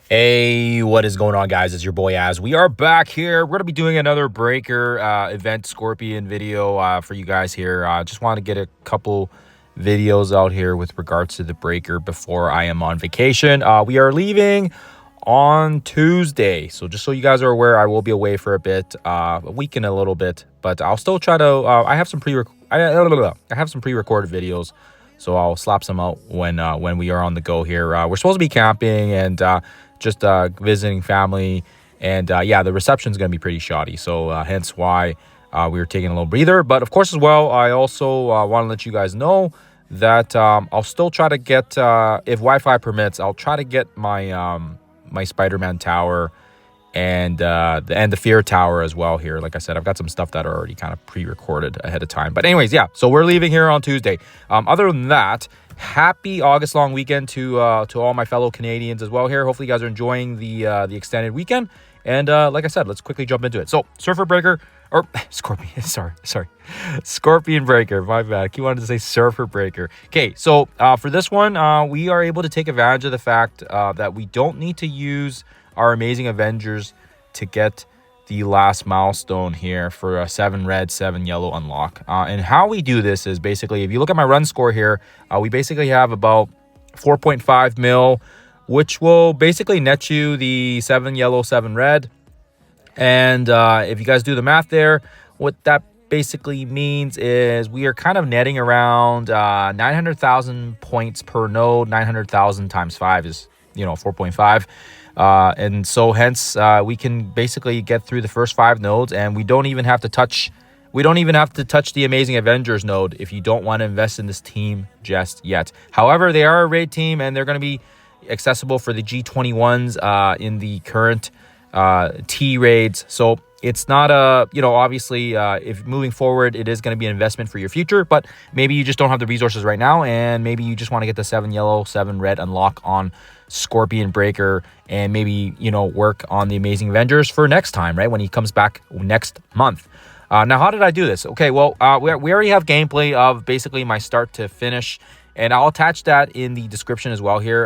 Hey, what is going on, guys? It's your boy Az. We are back here. We're going to be doing another Breaker event Scorpion video for you guys here. Just want to get a couple videos out here with regards to the Breaker before I am on vacation. We are leaving on Tuesday. So just so you guys are aware, I will be away for a bit, a week and a little bit. But I'll still try to, I have some pre-recorded videos. So I'll slap some out when we are on the go here. We're supposed to be camping and just visiting family, and yeah, the reception is going to be pretty shoddy, so hence why we were taking a little breather. But of course, as well, I also want to let you guys know that I'll still try to get, if Wi-Fi permits, I'll try to get my my Spider-Man tower and the Fear Tower as well here. Like I said, I've got some stuff that are already kind of pre-recorded ahead of time. But anyways, yeah, so we're leaving here on Tuesday. Other than that, happy August long weekend to all my fellow Canadians as well here. Hopefully you guys are enjoying the extended weekend. And like I said, let's quickly jump into it. So Surfer Breaker, or Scorpion, sorry. Scorpion Breaker, my bad. I keep wanting to say Surfer Breaker. Okay, so for this one, we are able to take advantage of the fact that we don't need to use our Amazing Avengers to get the last milestone here for a 7 red, 7 yellow unlock. And how we do this is basically, if you look at my run score here, we basically have about 4.5 mil, which will basically net you the 7 yellow, 7 red. And if you guys do the math there, what that basically means is we are kind of netting around 900,000 points per node. 900,000 times 5 is, 4.5. And so hence we can basically get through the first 5 nodes, and we don't even have to touch the Amazing Avengers node if you don't want to invest in this team just yet. However, they are a raid team, and they're going to be accessible for the G21s in the current T raids. So it's not obviously if moving forward, it is going to be an investment for your future, but maybe you just don't have the resources right now, and maybe you just want to get the 7 yellow, 7 red unlock on Scorpion Breaker, and maybe work on the Amazing Avengers for next time, right, when he comes back next month. Now, how did I do this? Okay, well, we already have gameplay of basically my start to finish, and I'll attach that in the description as well here.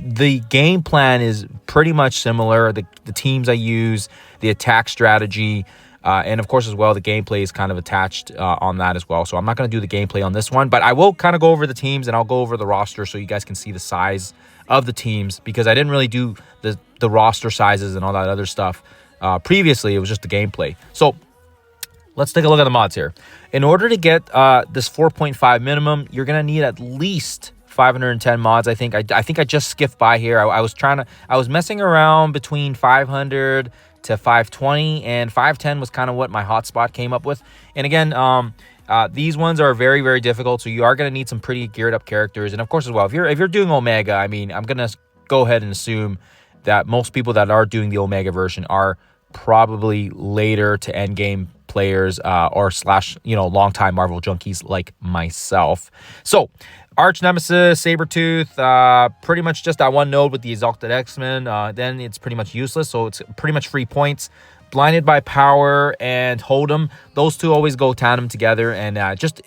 The game plan is pretty much similar. The teams I use, the attack strategy, and of course as well, the gameplay is kind of attached on that as well. So I'm not going to do the gameplay on this one, but I will kind of go over the teams, and I'll go over the roster so you guys can see the size of the teams, because I didn't really do the roster sizes and all that other stuff previously. It was just the gameplay. So let's take a look at the mods here. In order to get this 4.5 minimum, you're going to need at least 510 mods. I think I just skipped by here. I was messing around between 500 to 520, and 510 was kind of what my hotspot came up with. And again, these ones are very, very difficult, so you are going to need some pretty geared up characters. And of course as well, if you're doing Omega, I mean, I'm going to go ahead and assume that most people that are doing the Omega version are probably later to end game players or / longtime Marvel junkies like myself. So Arch Nemesis, Sabretooth, pretty much just that one node with the Exalted X-Men. Then it's pretty much useless, so it's pretty much free points. Blinded by Power and Hold'em, those two always go tandem together, and just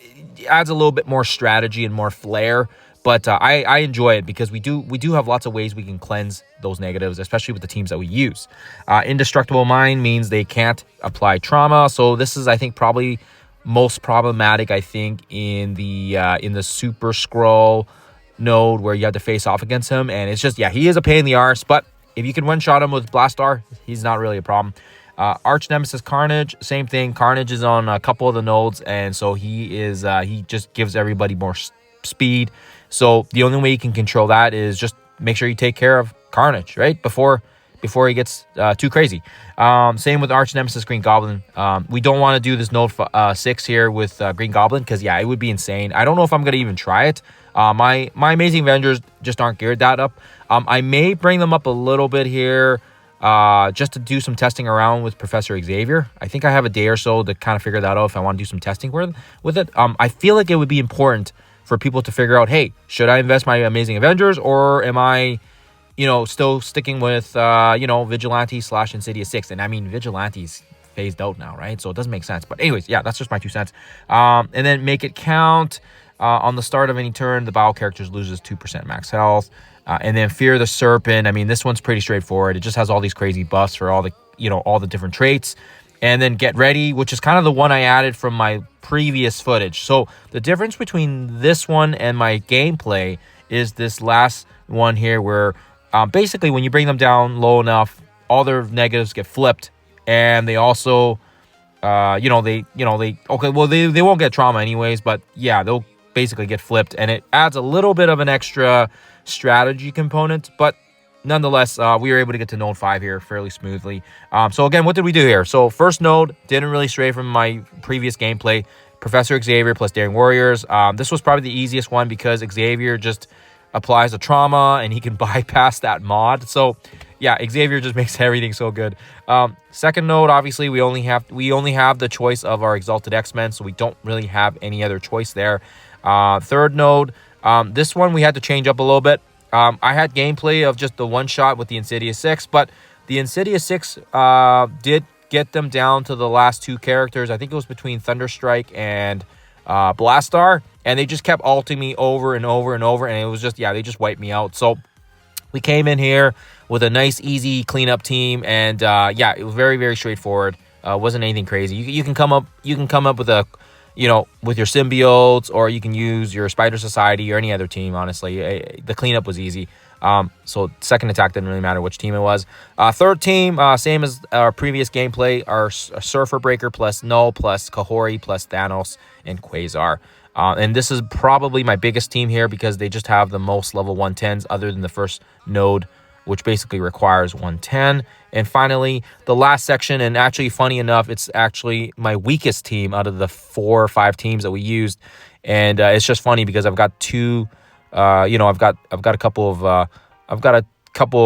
adds a little bit more strategy and more flair. But I enjoy it because we do have lots of ways we can cleanse those negatives, especially with the teams that we use. Indestructible Mind means they can't apply trauma, so this is, I think, probably most problematic, I think, in the Super Skrull node where you have to face off against him. And it's just, yeah, he is a pain in the arse, but if you can one-shot him with Blastar, he's not really a problem. Arch Nemesis Carnage, same thing. Carnage is on a couple of the nodes, and so he just gives everybody more speed. So the only way you can control that is just make sure you take care of Carnage, right, before he gets too crazy. Same with Arch Nemesis Green Goblin. We don't want to do this node 6 here with Green Goblin, because yeah, it would be insane. I don't know if I'm gonna even try it. My Amazing Avengers just aren't geared that up. I may bring them up a little bit here just to do some testing around with Professor Xavier. I think I have a day or so to kind of figure that out if I want to do some testing with it. I feel like it would be important for people to figure out, hey, should I invest my Amazing Avengers, or am I still sticking with Vigilante / Insidious 6? And I mean, Vigilante's phased out now, right? So it doesn't make sense. But anyways, yeah, that's just my 2 cents. And then make it count. On the start of any turn, the battle characters loses 2% max health. And then Fear the Serpent. I mean, this one's pretty straightforward. It just has all these crazy buffs for all the, all the different traits. And then Get Ready, which is kind of the one I added from my previous footage. So the difference between this one and my gameplay is this last one here, where basically when you bring them down low enough, all their negatives get flipped, and they also, they won't get trauma anyways, but yeah, they'll basically get flipped, and it adds a little bit of an extra strategy component, but nonetheless, we were able to get to node 5 here fairly smoothly. So again, what did we do here? So first node didn't really stray from my previous gameplay. Professor Xavier plus Daring Warriors. This was probably the easiest one because Xavier just applies the trauma and he can bypass that mod. So yeah, Xavier just makes everything so good. Second node, obviously, we only have the choice of our Exalted X-Men, so we don't really have any other choice there. Third node, this one we had to change up a little bit. I had gameplay of just the one shot with the Insidious 6, but the Insidious 6 did get them down to the last 2 characters. I think it was between Thunderstrike and Blastar, and they just kept ulting me over and over and over, and it was just, they just wiped me out. So we came in here with a nice, easy cleanup team, and it was very, very straightforward. Wasn't anything crazy. You can come up with a, with your symbiotes, or you can use your Spider Society or any other team. Honestly, the cleanup was easy. So second attack didn't really matter which team it was. Third team, same as our previous gameplay, our Surfer Breaker plus Null plus Kahori plus Thanos and Quasar. And this is probably my biggest team here because they just have the most level 110s other than the first node, which basically requires 110. And finally, the last section, and actually funny enough, it's actually my weakest team out of the 4 or 5 teams that we used. And it's just funny because I've got I've got a couple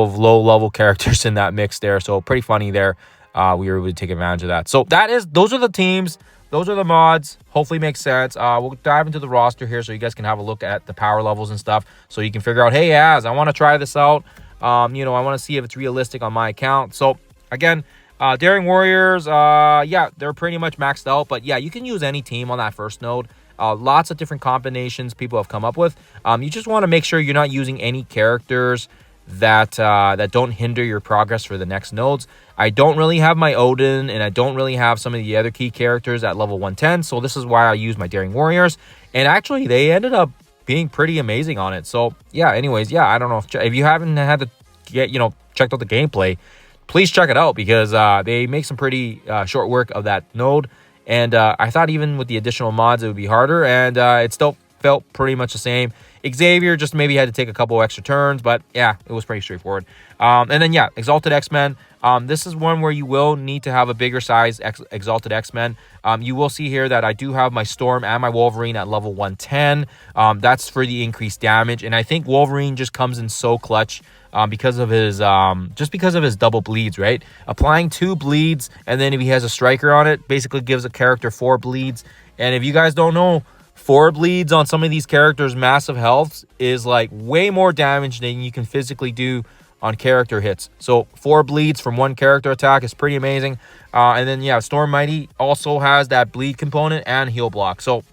of low level characters in that mix there. So pretty funny there. We were able to take advantage of that. So those are the teams. Those are the mods. Hopefully makes sense. We'll dive into the roster here so you guys can have a look at the power levels and stuff. So you can figure out, hey, I want to try this out. I want to see if it's realistic on my account. So again, Daring Warriors, they're pretty much maxed out. But yeah, you can use any team on that first node. Lots of different combinations people have come up with. You just want to make sure you're not using any characters that don't hinder your progress for the next nodes. I don't really have my Odin, and I don't really have some of the other key characters at level 110. So this is why I use my Daring Warriors. And actually, they ended up being pretty amazing on it. So yeah, anyways, I don't know if you haven't had to checked out the gameplay, please check it out because they make some pretty short work of that node. And I thought even with the additional mods, it would be harder, and it still felt pretty much the same. Xavier just maybe had to take a couple extra turns, but yeah, it was pretty straightforward. And then Exalted X-Men. This is one where you will need to have a bigger size Exalted X-Men. You will see here that I do have my Storm and my Wolverine at level 110. That's for the increased damage, and I think Wolverine just comes in so clutch because of his double bleeds, right? Applying 2 bleeds, and then if he has a striker on it, basically gives a character 4 bleeds. And if you guys don't know, 4 bleeds on some of these characters' massive health is like way more damage than you can physically do on character hits. So 4 bleeds from one character attack is pretty amazing. And then Storm Mighty also has that bleed component and heal block. So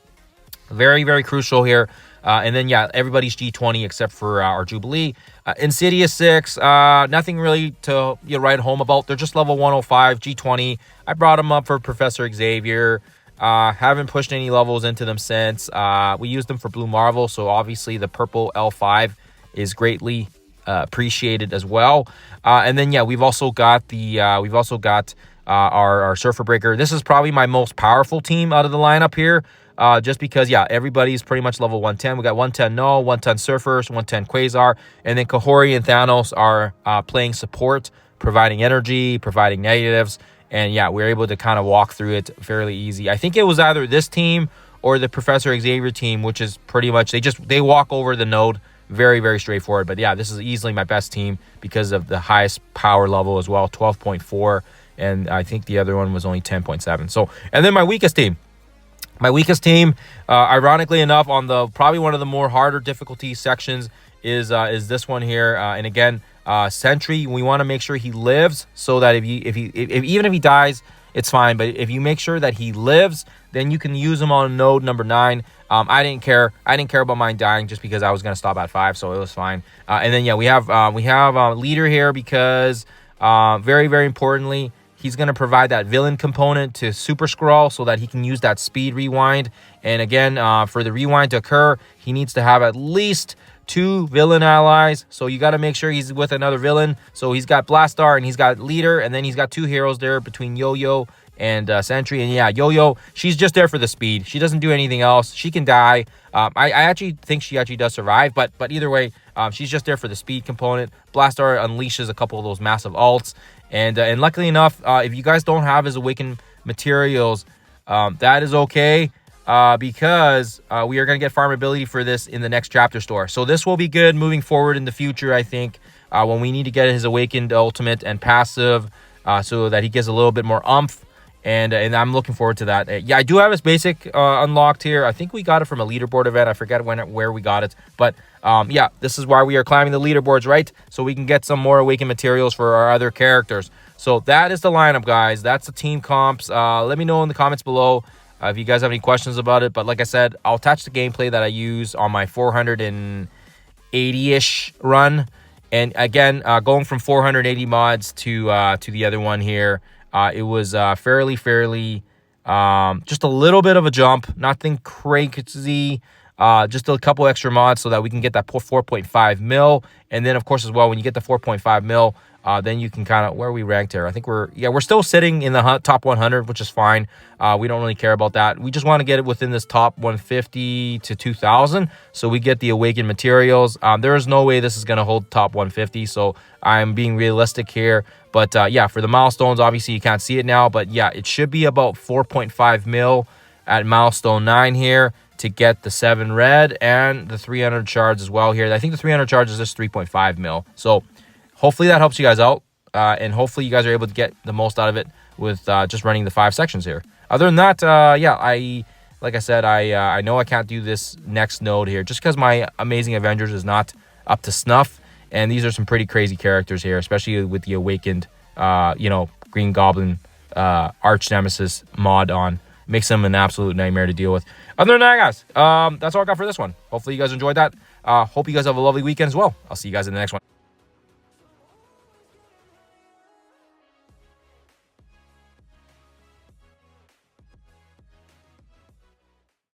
very, very crucial here. And then everybody's G20 except for our Jubilee. Insidious 6, nothing really to write home about. They're just level 105, G20. I brought them up for Professor Xavier. Haven't pushed any levels into them since. We used them for Blue Marvel, so obviously the purple L5 is greatly appreciated as well. And then we've also got our Surfer Breaker. This is probably my most powerful team out of the lineup here. Just because, everybody's pretty much level 110. We got 110 Null, 110 Surfers, 110 Quasar, and then Kahori and Thanos are playing support, providing energy, providing negatives, and we're able to kind of walk through it fairly easy. I think it was either this team or the Professor Xavier team, which is pretty much, they walk over the node. Very, very straightforward. But this is easily my best team because of the highest power level as well, 12.4, and I think the other one was only 10.7. So, and then my weakest team. Ironically enough, on the probably one of the more harder difficulty sections is this one here. And again, Sentry, we want to make sure he lives so that if even if he dies, it's fine. But if you make sure that he lives, then you can use them on node number 9. I didn't care about mine dying just because I was going to stop at 5, so it was fine. And then yeah, we have leader here because very, very importantly, he's going to provide that villain component to Super Scroll so that he can use that speed rewind. And again, for the rewind to occur, he needs to have at least 2 villain allies. So you got to make sure he's with another villain. So he's got Blastar and he's got Leader, and then he's got 2 heroes there between Yo-Yo and Sentry. And yeah, Yo-Yo, she's just there for the speed. She doesn't do anything else. She can die. I actually think she actually does survive, but either way, she's just there for the speed component. Blastar unleashes a couple of those massive ults. And luckily enough, if you guys don't have his Awakened materials, that is okay. Because we are going to get farmability for this in the next chapter store. So this will be good moving forward in the future, I think, when we need to get his Awakened ultimate and passive so that he gets a little bit more umph. And I'm looking forward to that. Yeah, I do have his basic unlocked here. I think we got it from a leaderboard event. I forget where we got it. But yeah, this is why we are climbing the leaderboards, right? So we can get some more Awakened materials for our other characters. So that is the lineup, guys. That's the team comps. Let me know in the comments below if you guys have any questions about it. But like I said, I'll attach the gameplay that I use on my 480-ish run. And again, going from 480 mods to the other one here, it was fairly, just a little bit of a jump. Nothing crazy. Just a couple extra mods so that we can get that 4.5 mil. And then, of course, as well, when you get the 4.5 mil, then you can kind of, where are we ranked here? I think we're still sitting in the top 100, which is fine. We don't really care about that. We just want to get it within this top 150 to 2,000. So we get the Awakened materials. There is no way this is going to hold top 150. So I'm being realistic here. But yeah, for the milestones, obviously you can't see it now. But yeah, it should be about 4.5 mil at milestone 9 here to get the 7 red and the 300 shards as well here. I think the 300 shards is just 3.5 mil. So hopefully that helps you guys out, and hopefully you guys are able to get the most out of it with just running the 5 sections here. Other than that, yeah, like I said, I know I can't do this next node here just because my Amazing Avengers is not up to snuff, and these are some pretty crazy characters here, especially with the Awakened, Green Goblin Arch Nemesis mod on. Makes them an absolute nightmare to deal with. Other than that, guys, that's all I got for this one. Hopefully you guys enjoyed that. Hope you guys have a lovely weekend as well. I'll see you guys in the next one.